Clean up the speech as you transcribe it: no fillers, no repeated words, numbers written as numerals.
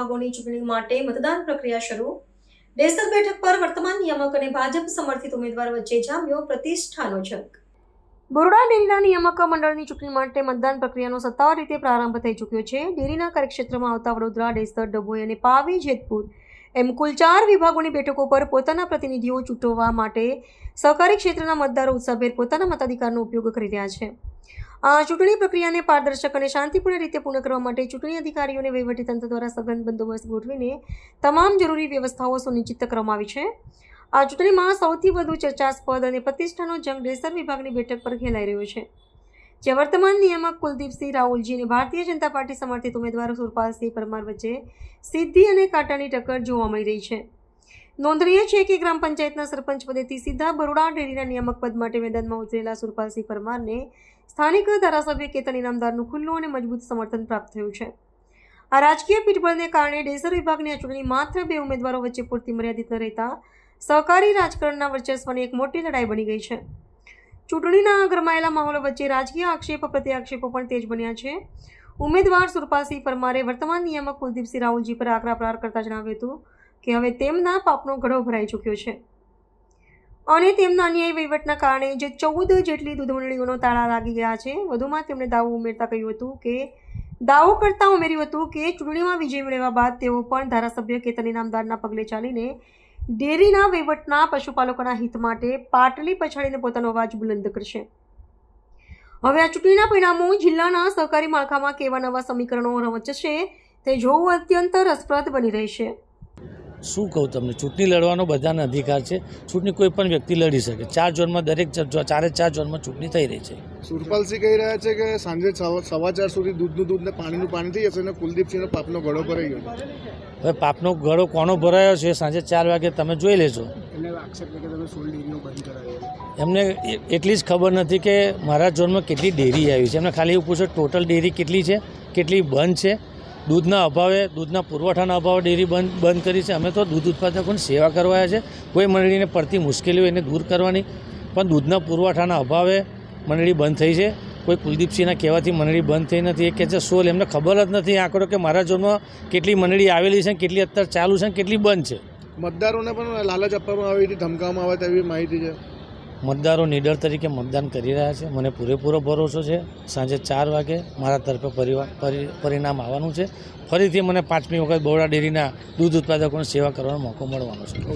વિભાગોની ચૂંટણી માટે મતદાન પ્રક્રિયા શરૂ। ડેસર બેઠક પર વર્તમાન નિયામક અને ભાજપ સમર્થિત ઉમેદવાર વચ્ચે જામ્યો પ્રતિષ્ઠાનો જંગ। બરોડા ડેરીના નિયામક મંડળની ચૂંટણી માટે મતદાન પ્રક્રિયાનો સત્તાવાર રીતે પ્રારંભ થઈ ચૂક્યો છે। ડેરીના કાર્યક્ષેત્રમાં આવતા વડોદરા, ડેસર, ડભોઈ અને પાવી જેતપુર એમ કુલ 4 વિભાગોની બેઠકો પર પોતાના પ્રતિનિધિઓ ચૂંટવા માટે સહકારી ક્ષેત્રના મતદારો ઉત્સાહભેર પોતાના મતાધિકારનો ઉપયોગ કરી રહ્યા છે। આ ચૂંટણી પ્રક્રિયાને પારદર્શક અને શાંતિપૂર્ણ રીતે પૂર્ણ કરવા માટે ચૂંટણી અધિકારીઓને વહીવટીતંત્ર દ્વારા સઘન બંદોબસ્ત ગોઠવીને તમામ જરૂરી વ્યવસ્થાઓ સુનિશ્ચિત કરવામાં આવી છે। આ ચૂંટણીમાં સૌથી વધુ ચર્ચાસ્પદ અને પ્રતિષ્ઠાનો જંગ ડેસર વિભાગની બેઠક પર ખેલાઈ રહ્યો છે, જ્યાં વર્તમાન નિયામક કુલદીપસિંહ રાહુલજી અને ભારતીય જનતા પાર્ટી સમર્થિત ઉમેદવાર સુરપાલસિંહ પરમાર વચ્ચે સીધી અને કાંટાની ટક્કર જોવા મળી રહી છે। નોંધનીય છે કે ગ્રામ પંચાયતના સરપંચ પદેથી સીધા બરોડા ડેરીના નિયામક પદ માટે મેદાનમાં ઉતરેલા સુરપાલસિંહ પરમારને સ્થાનિક ધારાસભ્ય કેતન ઇનામદારનું ખુલ્લું અને મજબૂત સમર્થન પ્રાપ્ત થયું છે। આ રાજકીય પીઠબળને કારણે ડેસર વિભાગની આ ચૂંટણી માત્ર 2 ઉમેદવારો વચ્ચે પૂરતી મર્યાદિત ન રહેતા સહકારી રાજકારણના વર્ચસ્વની એક મોટી લડાઈ બની ગઈ છે। ચૂંટણીના ગરમાયેલા માહોલ વચ્ચે રાજકીય આક્ષેપ પ્રત્યાક્ષેપો પણ તેજ બન્યા છે। ઉમેદવાર સુરપાલસિંહ પરમારે વર્તમાન નિયામક કુલદીપસિંહ રાહુલજી પર આકરા પ્રહાર કરતા જણાવ્યું હતું કે હવે તેમના પાપનો ઘડો ભરાઈ ચૂક્યો છે અને તેમના અન્યાયી વહીવટના કારણે જે 14 જેટલી દૂધ મંડળીઓનો તાળા લાગી ગયા છે। વધુમાં તેમણે દાવો ઉમેર્યું હતું કે ચૂંટણીમાં વિજય મેળવ્યા બાદ તેઓ પણ ધારાસભ્ય કેતન ઇનામદારના પગલે ચાલીને ડેરીના વહીવટના પશુપાલકોના હિત માટે પાટલી પછાડીને પોતાનો અવાજ બુલંદ કરશે। હવે આ ચૂંટણીના પરિણામો જિલ્લાના સહકારી માળખામાં કેવા નવા સમીકરણો રમચશે તે જોવું અત્યંત રસપ્રદ બની રહેશે। શું કહું તમને, ચૂંટણી લડવાનો બધાને અધિકાર છે। ચૂંટણી કોઈ પણ વ્યક્તિ લડી શકે। 4 ઝોનમાં દરેક 4 ઝોનમાં ચૂંટણી થઈ રહી છે। સુરપાલસિંહ કહી રહ્યા છે કે સાંજે 4:15 સુધી દૂધનું દૂધ ને પાણીનું પાણી થઈ જશે અને કુલદીપસિંહનો પાપનો ઘડો ભરાઈ ગયો। હવે પાપનો ઘડો કોનો ભરાયો છે સાંજે 4 વાગે તમે જોઈ લેજો। એમને એટલી જ ખબર નથી કે મારા ઝોનમાં કેટલી ડેરી આવી છે। એમને ખાલી એવું પૂછો ટોટલ ડેરી કેટલી છે, કેટલી બંધ છે। દૂધના અભાવે, દૂધના પુરવઠાના અભાવે ડેરી બંધ કરી છે। અમે તો દૂધ ઉત્પાદકોની સેવા કરવા આવ્યા છે। કોઈ મંડળીને પડતી મુશ્કેલીઓ એને દૂર કરવાની, પણ દૂધના પુરવઠાના અભાવે મંડળી બંધ થઈ છે। કોઈ કુલદીપસિંહના કહેવાથી મંડળી બંધ થઈ નથી। એ કહે છે 16, એમને ખબર જ નથી આંકડો કે મારા ઝોનમાં કેટલી મંડળી આવેલી છે, કેટલી અત્યારે ચાલુ છે, કેટલી બંધ છે। મતદારોને પણ લાલચ આપવામાં આવી હતી, ધમકાવવામાં આવે તેવી માહિતી છે। મતદારો નિડર તરીકે મતદાન કરી રહ્યા છે। મને પૂરેપૂરો ભરોસો છે સાંજે 4 વાગે મારા તરફે પરિણામ આવવાનું છે। ફરીથી મને 5મી વખત બરોડા ડેરીના દૂધ ઉત્પાદકોની સેવા કરવાનો મોકો મળવાનો છે।